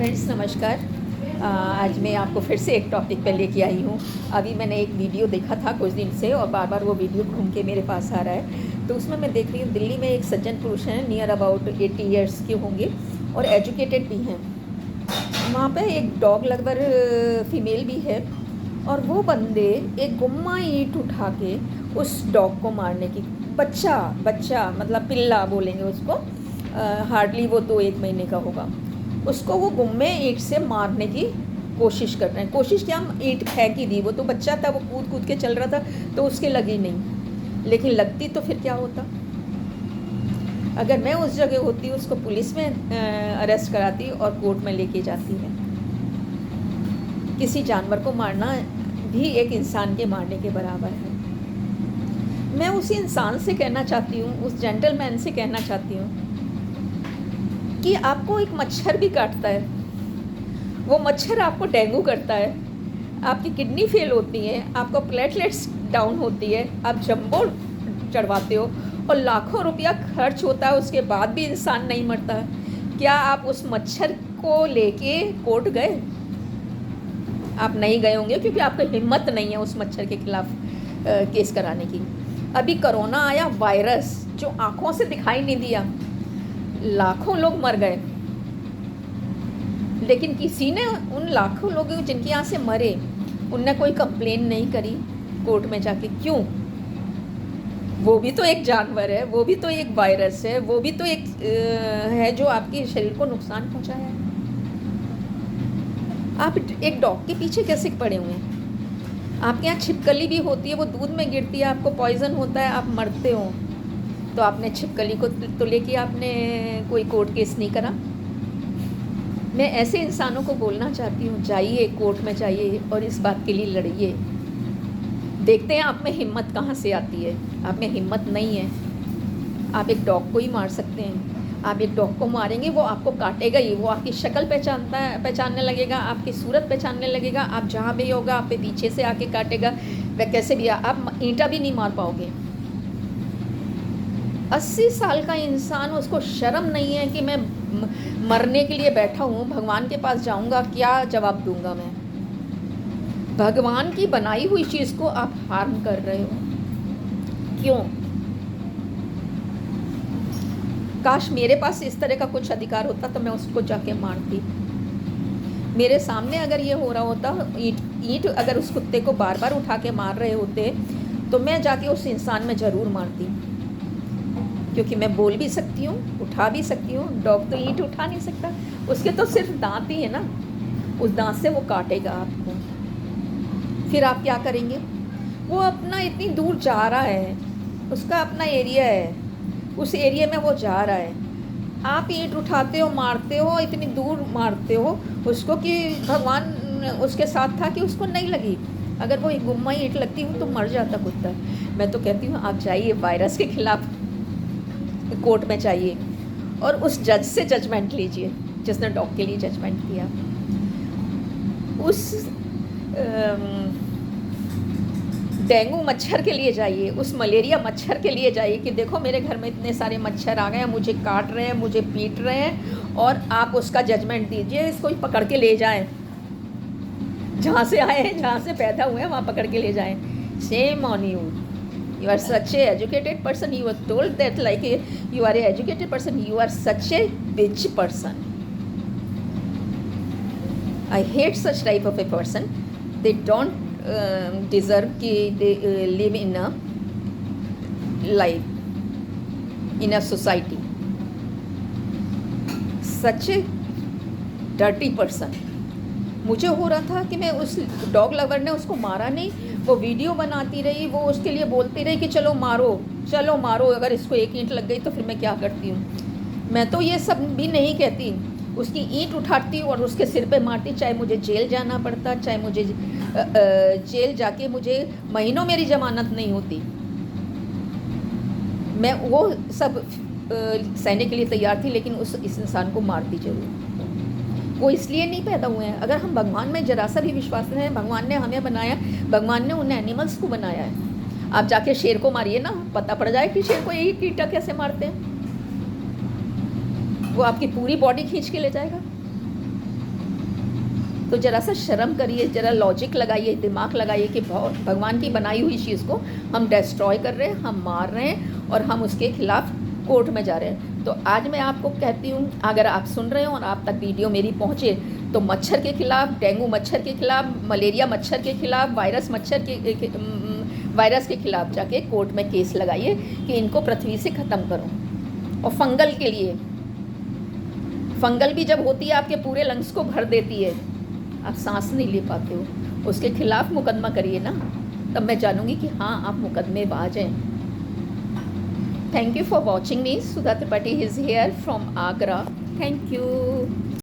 Friends नमस्कार। आज मैं आपको फिर से एक टॉपिक पर लेके आई हूँ। अभी मैंने एक वीडियो देखा था कुछ दिन से और बार बार वो वीडियो घूम के मेरे पास आ रहा है। तो उसमें मैं देख रही हूँ दिल्ली में एक सज्जन पुरुष हैं, नियर अबाउट 80 ईयर्स के होंगे और एजुकेटेड भी हैं। वहाँ पे एक डॉग लवर फीमेल भी है और वो बंदे एक गुम्मा ईंट उठा के उस डॉग को मारने की, बच्चा मतलब पिल्ला बोलेंगे उसको, हार्डली वो 2-1 महीने का होगा, उसको वो गुम्मे ईंट से मारने की कोशिश कर रहे हैं। कोशिश क्या, हम ईंट फेंक ही दी, वो तो बच्चा था, वो कूद कूद के चल रहा था तो उसके लगी नहीं, लेकिन लगती तो फिर क्या होता। अगर मैं उस जगह होती उसको पुलिस में अरेस्ट कराती और कोर्ट में लेके जाती है। किसी जानवर को मारना भी एक इंसान के मारने के बराबर है। मैं उसी इंसान से कहना चाहती हूँ, उस जेंटलमैन से कहना चाहती हूँ कि आपको एक मच्छर भी काटता है, वो मच्छर आपको डेंगू करता है, आपकी किडनी फेल होती है, आपका प्लेटलेट्स डाउन होती है, आप जंबो चढ़वाते हो और लाखों रुपया खर्च होता है, उसके बाद भी इंसान नहीं मरता है। क्या आप उस मच्छर को लेके कोर्ट गए? आप नहीं गए होंगे क्योंकि आपको हिम्मत नहीं है उस मच्छर के खिलाफ केस कराने की। अभी कोरोना आया, वायरस जो आँखों से दिखाई नहीं दिया, लाखों लोग मर गए, लेकिन किसी ने उन लाखों लोगों जिनके यहाँ से मरे उनने कोई कंप्लेन नहीं करी कोर्ट में जाके। क्यों? वो भी तो एक जानवर है, वो भी तो एक वायरस है, वो भी तो एक है जो आपके शरीर को नुकसान पहुंचाया है। आप एक डॉग के पीछे कैसे पड़े हुए हैं? आपके यहाँ छिपकली भी होती है, वो दूध में गिरती है, आपको पॉइजन होता है, आप मरते हो, तो आपने छिपकली को तो लेके आपने कोई कोर्ट केस नहीं करा। मैं ऐसे इंसानों को बोलना चाहती हूँ, जाइए कोर्ट में जाइए और इस बात के लिए लड़िए। देखते हैं आप में हिम्मत कहाँ से आती है। आप में हिम्मत नहीं है, आप एक डॉग को ही मार सकते हैं। आप एक डॉग को मारेंगे, वो आपको काटेगा ही, वो आपकी शक्ल पहचानने लगेगा, आपकी सूरत पहचानने लगेगा, आप जहाँ भी होगा आप पे पीछे से आके काटेगा। वह कैसे भी आप ईंटा भी नहीं मार पाओगे। 80 साल का इंसान, उसको शर्म नहीं है कि मैं मरने के लिए बैठा हूँ, भगवान के पास जाऊँगा, क्या जवाब दूँगा मैं? भगवान की बनाई हुई चीज़ को आप हार्म कर रहे हो, क्यों? काश मेरे पास इस तरह का कुछ अधिकार होता तो मैं उसको जाके मारती। मेरे सामने अगर ये हो रहा होता, ईंट अगर उस कुत्ते को बार बार उठा के मार रहे होते तो मैं जाके उस इंसान में ज़रूर मारती, क्योंकि मैं बोल भी सकती हूँ, उठा भी सकती हूँ। डॉग तो ईंट उठा नहीं सकता, उसके तो सिर्फ दांत ही है ना, उस दांत से वो काटेगा आपको। फिर आप क्या करेंगे? वो अपना इतनी दूर जा रहा है, उसका अपना एरिया है, उस एरिया में वो जा रहा है, आप ईंट उठाते हो, मारते हो, इतनी दूर मारते हो उसको कि भगवान उसके साथ था कि उसको नहीं लगी। अगर वो एक गुम्मा ईंट लगती हूँ तो मर जाता कुत्ता। मैं तो कहती हूँ आप जाइए वायरस के खिलाफ कोर्ट में जाइए और उस जज से जजमेंट लीजिए जिसने डॉग के लिए जजमेंट किया। उस डेंगू मच्छर के लिए जाइए, उस मलेरिया मच्छर के लिए जाइए कि देखो मेरे घर में इतने सारे मच्छर आ गए हैं, मुझे काट रहे हैं, मुझे पीट रहे हैं, और आप उसका जजमेंट दीजिए। इसको पकड़ के ले जाएं, जहाँ से आए हैं, जहाँ से पैदा हुए हैं वहाँ पकड़ के ले जाएं। Shame on you, you are such a educated person, you were told that like you are a educated person, you are such a bitch person. I hate such type of a person. They don't deserve कि they live in a life, in a society. Such a dirty person. मुझे हो रहा था कि मैं उस dog lover ने उसको मारा नहीं, वो वीडियो बनाती रही, वो उसके लिए बोलती रही कि चलो मारो, अगर इसको एक ईंट लग गई तो फिर मैं क्या करती हूँ। मैं तो ये सब भी नहीं कहती, उसकी ईंट उठाती और उसके सिर पे मारती, चाहे मुझे जेल जाना पड़ता, चाहे मुझे जेल जाके मुझे महीनों मेरी जमानत नहीं होती, मैं वो सब सहने के लिए तैयार थी, लेकिन इस इंसान को मारती जरूर। वो इसलिए नहीं पैदा हुए हैं। अगर हम भगवान में जरा सा भी विश्वास नहीं है, भगवान ने हमें बनाया, भगवान ने उन एनिमल्स को बनाया है। आप जाके शेर को मारिए ना, पता पड़ जाए कि शेर को यही कीटा कैसे मारते हैं। वो आपकी पूरी बॉडी खींच के ले जाएगा। तो ज़रा सा शर्म करिए, ज़रा लॉजिक लगाइए, दिमाग लगाइए कि भगवान की बनाई हुई चीज़ को हम डिस्ट्रॉय कर रहे हैं, हम मार रहे हैं और हम उसके खिलाफ कोर्ट में जा रहे हैं। तो आज मैं आपको कहती हूँ, अगर आप सुन रहे हो और आप तक वीडियो मेरी पहुँचे तो मच्छर के खिलाफ, डेंगू मच्छर के खिलाफ, मलेरिया मच्छर के खिलाफ, वायरस के खिलाफ जाके कोर्ट में केस लगाइए कि इनको पृथ्वी से ख़त्म करो। और फंगल के लिए, फंगल भी जब होती है आपके पूरे लंग्स को भर देती है, आप सांस नहीं ले पाते हो, उसके खिलाफ मुकदमा करिए ना, तब मैं जानूंगी कि हाँ आप मुकदमेबाज हैं। Thank you for watching me. Sudha Tripathi is here from Agra. Thank you.